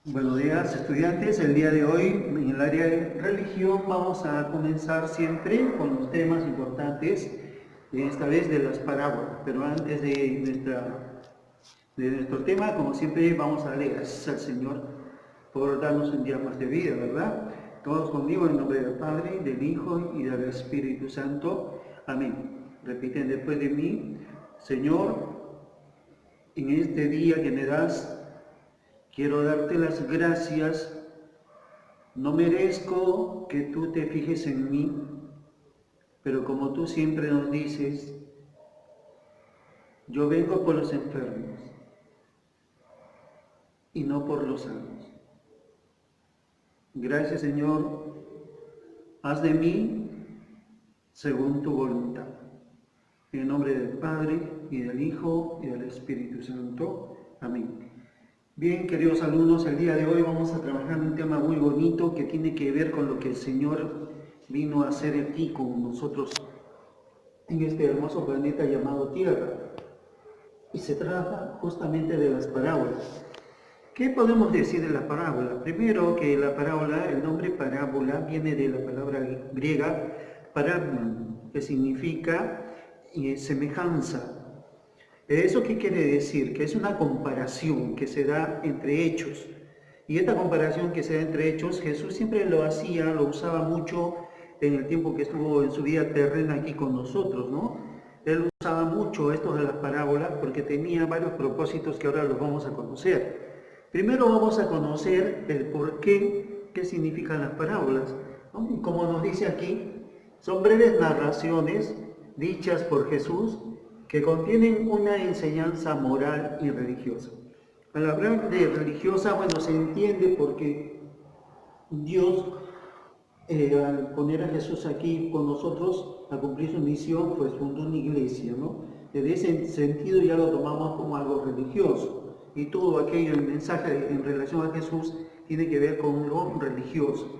Buenos días, estudiantes. El día de hoy, en el área de religión, vamos a comenzar siempre con los temas importantes, esta vez de las parábolas. Pero antes de nuestro tema, como siempre, vamos a darle gracias al Señor por darnos un día más de vida, ¿verdad? Todos conmigo, en nombre del Padre, del Hijo y del Espíritu Santo. Amén. Repiten después de mí: Señor, en este día que me das, quiero darte las gracias. No merezco que tú te fijes en mí, pero como tú siempre nos dices, yo vengo por los enfermos y no por los sanos. Gracias, Señor, haz de mí según tu voluntad. En el nombre del Padre, y del Hijo, y del Espíritu Santo. Amén. Bien, queridos alumnos, el día de hoy vamos a trabajar un tema muy bonito que tiene que ver con lo que el Señor vino a hacer aquí con nosotros en este hermoso planeta llamado Tierra. Y se trata justamente de las parábolas. ¿Qué podemos decir de la parábola? Primero, que la parábola, el nombre parábola, viene de la palabra griega parabon, que significa semejanza. ¿Eso qué quiere decir? Que es una comparación que se da entre hechos. Y esta comparación que se da entre hechos, Jesús siempre lo hacía, lo usaba mucho en el tiempo que estuvo en su vida terrena aquí con nosotros, ¿no? Él usaba mucho esto de las parábolas porque tenía varios propósitos que ahora los vamos a conocer. Primero vamos a conocer el por qué significan las parábolas, ¿no? Y como nos dice aquí, son breves narraciones dichas por Jesús que contienen una enseñanza moral y religiosa. Al hablar de religiosa, bueno, se entiende porque Dios, al poner a Jesús aquí con nosotros, a cumplir su misión, pues fundó una iglesia, ¿no? Desde ese sentido ya lo tomamos como algo religioso. Y todo aquello, el mensaje en relación a Jesús, tiene que ver con lo religioso.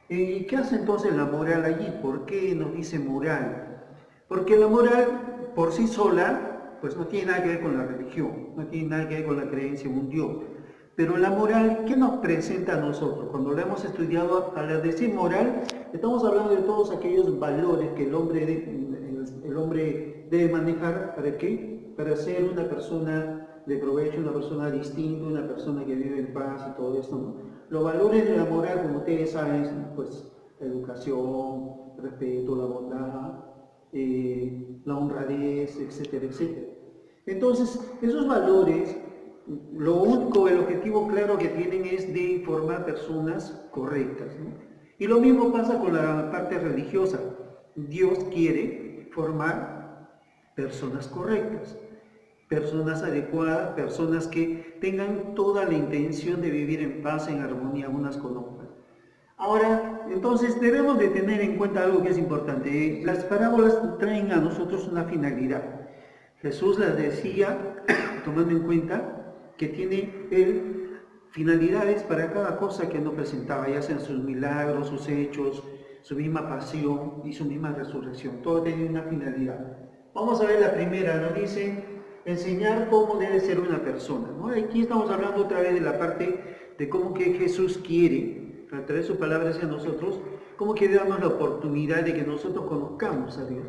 ¿Y qué hace entonces la moral allí? ¿Por qué nos dice moral? Porque la moral por sí sola, pues no tiene nada que ver con la religión, no tiene nada que ver con la creencia en un Dios. Pero la moral, ¿qué nos presenta a nosotros? Cuando la hemos estudiado, al decir moral, estamos hablando de todos aquellos valores que el hombre debe manejar. ¿Para qué? Para ser una persona de provecho, una persona distinta, una persona que vive en paz y todo esto, ¿no? Los valores de la moral, como ustedes saben, pues educación, respeto, la bondad, la honradez, etcétera, etcétera. Entonces, esos valores, lo único, el objetivo claro que tienen es de formar personas correctas, ¿no? Y lo mismo pasa con la parte religiosa. Dios quiere formar personas correctas, personas adecuadas, personas que tengan toda la intención de vivir en paz, en armonía unas con otras. Ahora, entonces debemos de tener en cuenta algo que es importante. Las parábolas traen a nosotros una finalidad. Jesús las decía tomando en cuenta que tiene él finalidades para cada cosa que nos presentaba, ya sean sus milagros, sus hechos, su misma pasión y su misma resurrección. Todo tiene una finalidad. Vamos a ver la primera, nos dice enseñar cómo debe ser una persona, ¿no? Aquí estamos hablando otra vez de la parte de cómo que Jesús quiere, a través de sus palabras hacia nosotros, cómo quiere darnos la oportunidad de que nosotros conozcamos a Dios.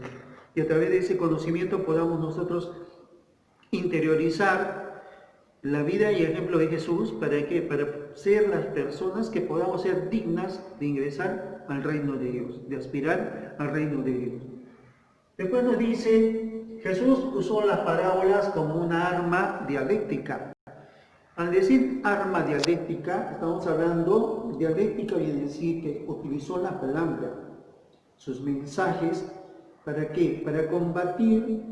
Y a través de ese conocimiento podamos nosotros interiorizar la vida y ejemplo de Jesús. ¿Para qué? Para ser las personas que podamos ser dignas de ingresar al reino de Dios, de aspirar al reino de Dios. Después nos dice, Jesús usó las parábolas como una arma dialéctica. Al decir arma dialéctica, estamos hablando, dialéctica quiere decir que utilizó la palabra, sus mensajes, ¿para qué? Para combatir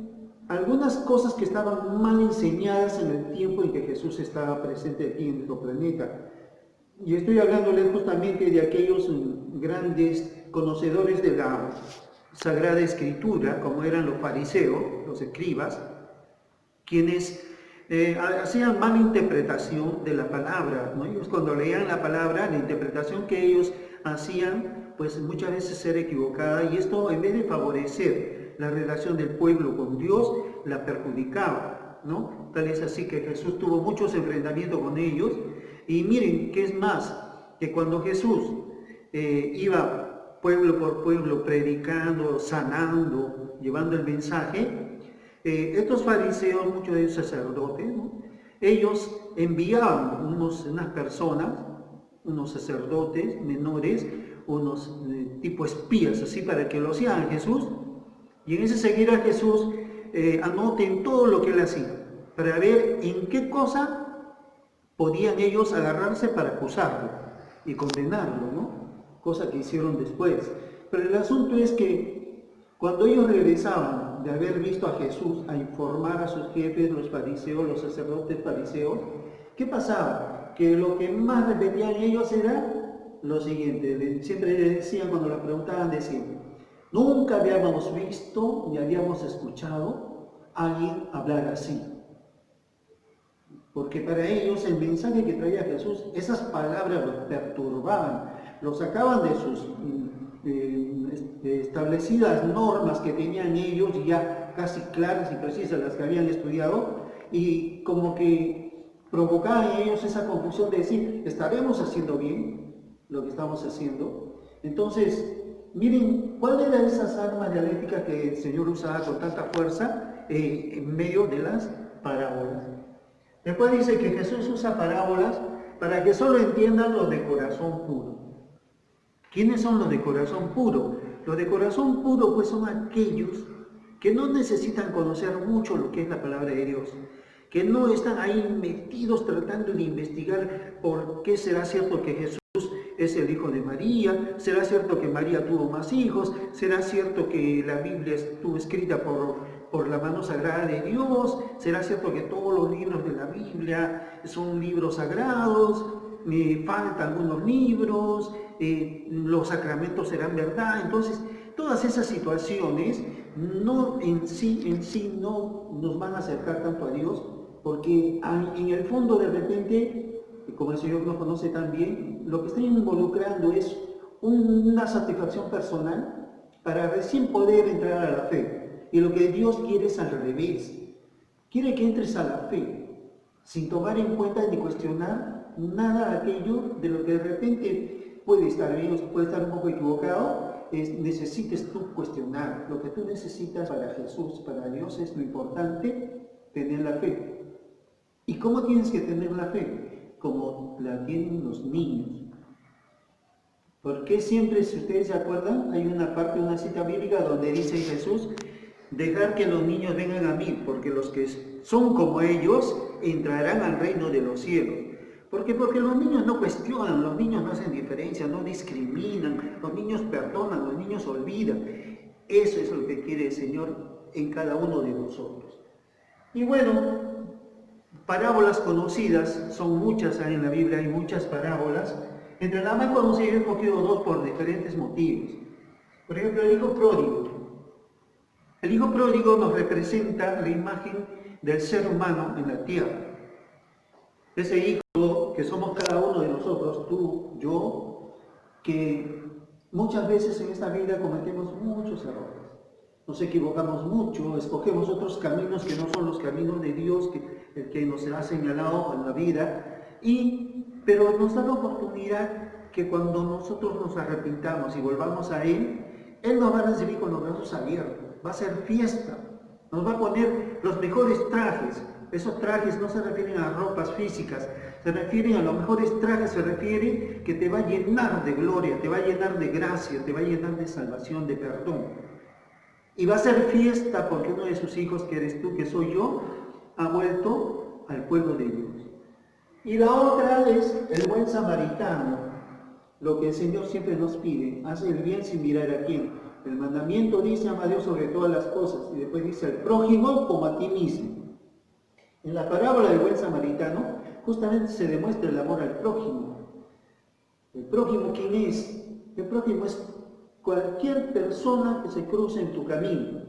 algunas cosas que estaban mal enseñadas en el tiempo en que Jesús estaba presente aquí en nuestro planeta. Y estoy hablándole justamente de aquellos grandes conocedores de la Sagrada Escritura, como eran los fariseos, los escribas, quienes hacían mala interpretación de la palabra, ¿no? Ellos cuando leían la palabra, la interpretación que ellos hacían, pues muchas veces era equivocada, y esto, en vez de favorecer la relación del pueblo con Dios, la perjudicaba, ¿no? Tal es así que Jesús tuvo muchos enfrentamientos con ellos, Y miren, ¿qué es más? Que cuando Jesús iba pueblo por pueblo predicando, sanando, llevando el mensaje, estos fariseos, muchos de ellos sacerdotes, ¿no? Ellos enviaban unas personas, unos sacerdotes menores, unos tipo espías, así para que lo sigan a Jesús, y en ese seguir a Jesús anoten todo lo que él hacía, para ver en qué cosa podían ellos agarrarse para acusarlo y condenarlo, ¿no? Cosa que hicieron después. Pero el asunto es que cuando ellos regresaban de haber visto a Jesús a informar a sus jefes, los fariseos, los sacerdotes fariseos, ¿qué pasaba? Que lo que más repetían ellos era lo siguiente, siempre decían, cuando lo preguntaban, decían, nunca habíamos visto ni habíamos escuchado a alguien hablar así. Porque para ellos el mensaje que traía Jesús, esas palabras los perturbaban, los sacaban de sus establecidas normas que tenían ellos, ya casi claras y precisas, las que habían estudiado, y como que provocaban en ellos esa confusión de decir, ¿estaremos haciendo bien lo que estamos haciendo? Entonces, miren, ¿cuál era esas armas dialécticas que el Señor usaba con tanta fuerza en medio de las parábolas? Después dice que Jesús usa parábolas para que solo entiendan los de corazón puro. ¿Quiénes son los de corazón puro? Los de corazón puro pues son aquellos que no necesitan conocer mucho lo que es la palabra de Dios, que no están ahí metidos tratando de investigar por qué será cierto que Jesús es el hijo de María, será cierto que María tuvo más hijos, será cierto que la Biblia estuvo escrita por la mano sagrada de Dios, será cierto que todos los libros de la Biblia son libros sagrados, faltan algunos libros, los sacramentos serán verdad. Entonces, todas esas situaciones no en sí no nos van a acercar tanto a Dios, porque en el fondo de repente, como el Señor nos conoce también, lo que está involucrando es una satisfacción personal para recién poder entrar a la fe. Y lo que Dios quiere es al revés. Quiere que entres a la fe, sin tomar en cuenta ni cuestionar nada aquello de lo que de repente puede estar bien o puede estar un poco equivocado, necesites tú cuestionar. Lo que tú necesitas para Jesús, para Dios, es lo importante, tener la fe. ¿Y cómo tienes que tener la fe? Como la tienen los niños. Porque siempre, si ustedes se acuerdan, hay una parte, una cita bíblica donde dice Jesús, dejar que los niños vengan a mí, porque los que son como ellos entrarán al reino de los cielos. ¿Por qué? Porque los niños no cuestionan, los niños no hacen diferencia, no discriminan, los niños perdonan, los niños olvidan. Eso es lo que quiere el Señor en cada uno de nosotros. Y bueno, parábolas conocidas, son muchas en la Biblia, hay muchas parábolas. Entre las más conocidas he escogido dos por diferentes motivos. Por ejemplo, el hijo pródigo. El hijo pródigo nos representa la imagen del ser humano en la tierra. Ese hijo que somos cada uno de nosotros, tú, yo, que muchas veces en esta vida cometemos muchos errores. Nos equivocamos mucho, escogemos otros caminos que no son los caminos de Dios, que nos ha señalado en la vida, pero nos da la oportunidad que cuando nosotros nos arrepintamos y volvamos a Él nos va a recibir con los brazos abiertos, va a ser fiesta, nos va a poner los mejores trajes. Esos trajes no se refieren a ropas físicas, se refieren a los mejores trajes, se refiere que te va a llenar de gloria, te va a llenar de gracia, te va a llenar de salvación, de perdón. Y va a ser fiesta porque uno de sus hijos, que eres tú, que soy yo, ha vuelto al pueblo de Dios. Y la otra es el buen samaritano, lo que el Señor siempre nos pide, hace el bien sin mirar a quién. El mandamiento dice, ama a Dios sobre todas las cosas, y después dice, al prójimo como a ti mismo. En la parábola del buen samaritano, justamente se demuestra el amor al prójimo. ¿El prójimo quién es? El prójimo es cualquier persona que se cruce en tu camino.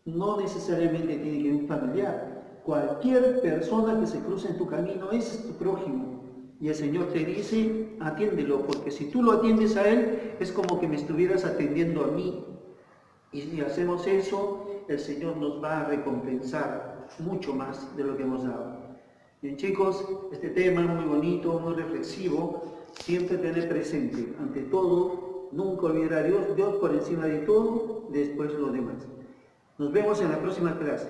No necesariamente tiene que ser un familiar. Cualquier persona que se cruce en tu camino, ese es tu prójimo. Y el Señor te dice, atiéndelo, porque si tú lo atiendes a Él, es como que me estuvieras atendiendo a mí. Y si hacemos eso, el Señor nos va a recompensar mucho más de lo que hemos dado. Bien chicos, este tema muy bonito, muy reflexivo, siempre tener presente, ante todo, nunca olvidar a Dios, Dios por encima de todo, después los demás. Nos vemos en la próxima clase.